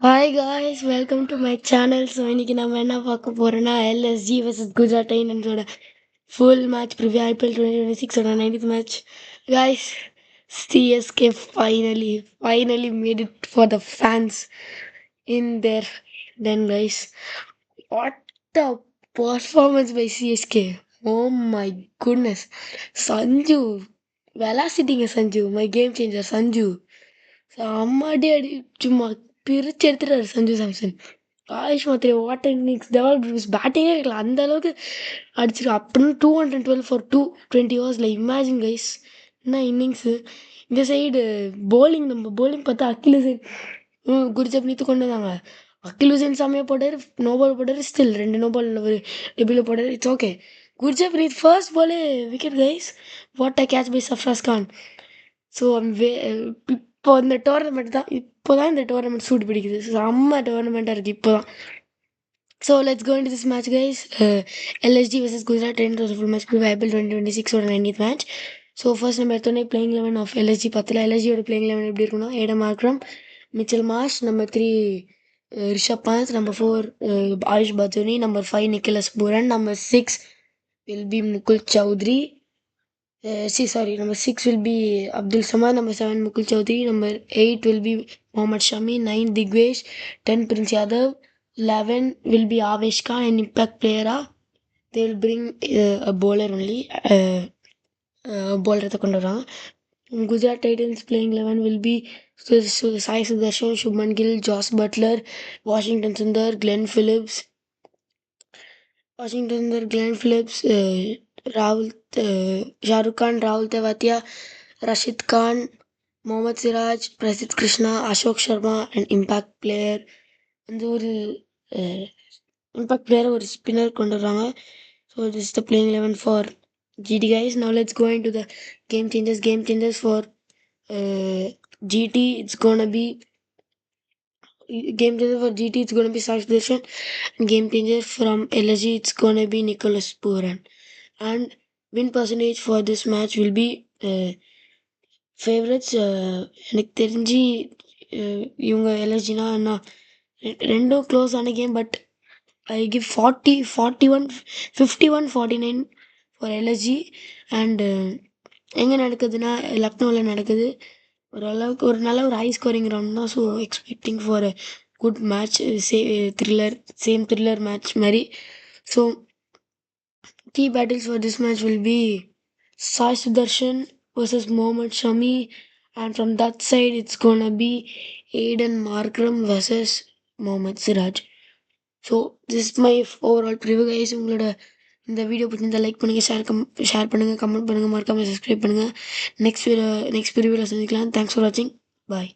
Hi guys, welcome to my channel. So இன்னைக்கு நம்ம என்ன பார்க்க போறோம்னா LSG vs Gujarat Titans full match preview IPL 2026 90th match. Guys, CSK finally made it for the fans in their den guys. What a performance by CSK. Oh my goodness. Sanju, velocity Sanju, my game changer Sanju. செம்மடி அடி சும்மா பிரிச்சு எடுத்துட்டாரு சஞ்சு சாம்சன். ஆயுஷ் மாத்திரை water innings develop பேட்டிங்கே இருக்கலாம் அந்த அளவுக்கு அடிச்சிருக்கு. அப்படின்னு 212 ஃபார் 220 இமேஜின் கைஸ். என்ன இன்னிங்ஸு. இந்த சைடு போலிங் நம்ம போலிங் பார்த்தா அகில் ஹுசேன் குர்ஜப்னீத்து கொண்டு வந்தாங்க. அகில் ஹுசேன் செம்மையாக போட்டார், நோபால் போட்டார், ஸ்டில் 2 நோபால் ஒரு டெபியூவில் போட்டார். It's okay. குர்ஜப்னீத் ஃபர்ஸ்ட் பாலே wicket guys. What a catch by Sarfaraz Khan. So இப்போ இந்த டோர்னமெண்ட் தான் இந்த டோர்னமெண்ட் சூடு பிடிக்குது. செம்ம டோர்னமெண்ட்டாக இருக்குது இப்போ தான். So let's go into this match guys. LSG vs Gujarat Titans ஒரு full match IPL 2026 90th match. So first நம்ம எடுத்தோடனே பிளேயிங் 11 ஆஃப் எல்எஸ்ஜி பத்தில் எல்எஸ்ஜியோட பிளேயிங் 11 எப்படி இருக்குன்னா Aiden Markram, Mitchell Marsh, number 3 Rishabh Pant, number 4 Ayush Badoni, number 5 Nicholas Pooran, number 6 will be Mukul Choudhary. Number 6 will be Abdul Samad, number 7 Mukul Chaudhary, number 8 will be Mohammad Shami, 9 Digvesh, 10 Prince Yadav, 11 will be Avesh Khan, an impact player. They will bring a bowler only. Bowler கொண்டு வராங்க. Gujarat Titans playing 11 will be Sai Sudarshan, Shubman Gill, Josh Butler, Washington Sundar, Glenn Phillips, Rahul, Shahrukh Khan, Rahul Tewatia, Rashid Khan, Mohammad Siraj, Prasidh Krishna, Ashok Sharma, and impact player. அந்த ஒரு impact player ஒரு spinner கொண்டு வராங்க. So this the playing 11 for GT guys. Now let's go in to the game changers for GT. It's gonna be game changer for GT, it's going to be Sai Sudarshan. Game changer from LSG, it's going to be Nicholas Puran. And win percentage for this match will be favorites. எனக்கு தெரிஞ்சு இவங்க எல்எஸ்ஜினா என்ன ரெண்டும் close ஆன game. But I give 51-49 for LSG. And எங்கே நடக்குதுன்னா லக்னோவில் நடக்குது. ஓரளவுக்கு ஒரு நல்ல ஒரு ஹை ஸ்கோரிங் ரவுண்ட் தான். So expecting for a good match, thriller match மாதிரி. So key battles for this match will be Sai Sudharsan versus Mohammad Shami, and from that side it's gonna be Aiden Markram versus Mohammad Siraj. So this my overall preview guys. உங்களோட இந்த video பிடிச்சிருந்தா like பண்ணுங்கள், share பண்ணுங்கள், comment பண்ணுங்கள், மறக்காமல் subscribe பண்ணுங்கள். Next ப்ரிவ்யூவில் சந்திக்கலாம். Thanks for வாட்சிங். பாய்.